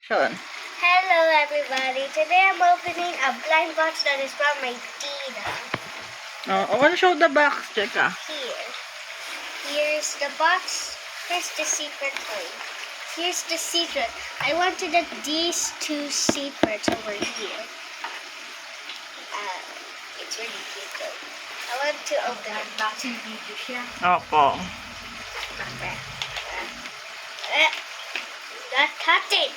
Sean. Hello everybody, today I'm opening a blind box that is from my tita. I want to show the box, Jeka. Here's the box. Here's the secret toy. Here's the secret. I wanted these two secrets over here. It's really cute though. I want to open it. Unboxing video siya. Opo. Not cutting.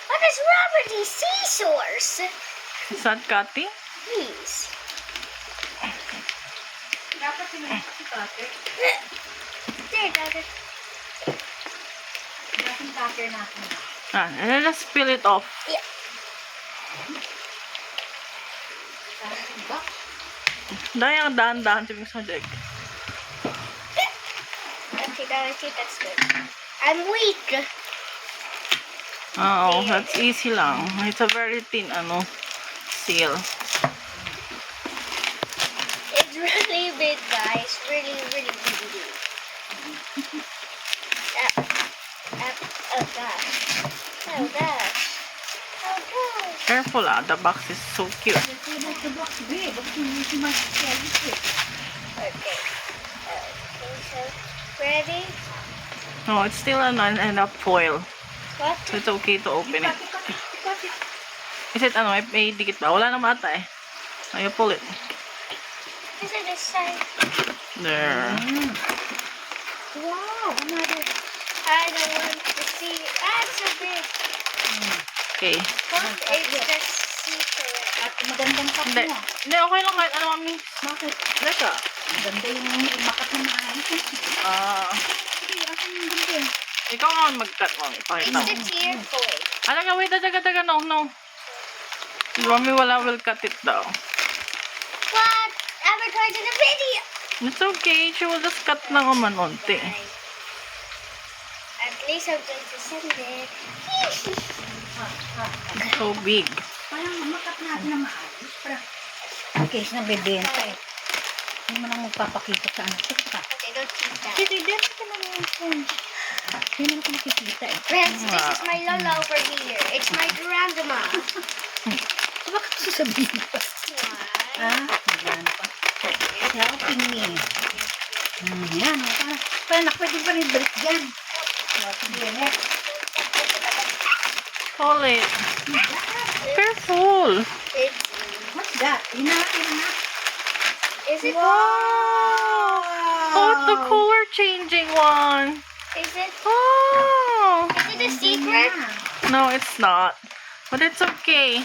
What is wrong with these scissors? Is that cutting? Please. Dapat si cutter. There, Dada. Dapat cutter natin. And then just peel it off. Yeah. Box. Dahil ang dahan-dahan tingin sa Jek. Okay, now I think that's good. I'm weak. Oo, that's easy lang. It's a very thin, seal. It's really big, guys. Really, really, really big. Oh, gosh. Oh, gosh. Oh, gosh. Careful the box is so cute. The box, babe. Bakit hindi si Mark Okay. Okay, so, ready? No, it's still a foil. What? So it's okay to open it. Cut it. Is it, may dikit ba? Wala naman ata eh. So you pull it. Is it this side? There. Wow, another. I don't want to see it. That's so big. Okay. What is the secret? At magandang cut Hindi. mo. Hindi, okay lang kahit ano, mami. Bakit? Leka. Maganda yung makat na maayos. Sige, asan yung ganda? Ikaw nga mag-cut, mami. It's Pakita mo. the tear toy. Alaga, wait, taga, no. Mami, will cut it daw. What? I'm recording a video. It's okay. She will just cut lang umanunti. At least I'm going to send it. It's so big. Parang makat natin na maayos. Parang, in case na bebenta eh. Hindi mo nang magpapakita sa anak. Sige pa. Okay, don't keep that. Sige, bebenta ka lang yung phone. Hindi naman ko makikita eh. Friends, this is my Lola over here. It's my grandma. Bakit sasabihin pa? What? Yan pa. Helping me. Yan. Parang pwede pa rin balik dyan. Yan eh. Hold it. Careful. It's, What's that? Inakin na. is it? Wow! Oh, the color changing one. Is it? Oh. Is it a secret? No, it's not. But it's okay.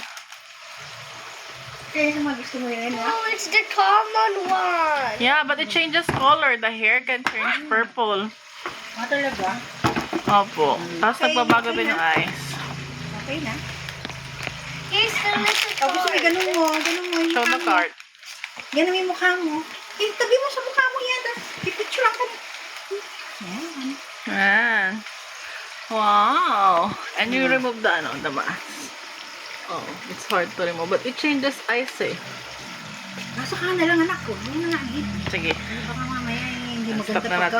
Kaya naman gusto mo yun, ha? Oh, it's the common one. Yeah, but it changes color. The hair can change purple. Talaga? Opo. Tapos nagbabago din yung eyes. Okay na. Here's the little Oh, gusto mo, toy. ganun mo. Ganun mo yung Show the mukha mo. card. Ganun mo yung mukha mo. Tabi mo sa mukha mo yan. Pipicture ka na. Yan. Ah. Wow. And you remove the mask. Oh, it's hard to remove. But it changes eyes eh. Nasa ka na lang anak ko. Hindi mo na nakikita. Sige. Baka mamaya hindi Stop maganda na natin.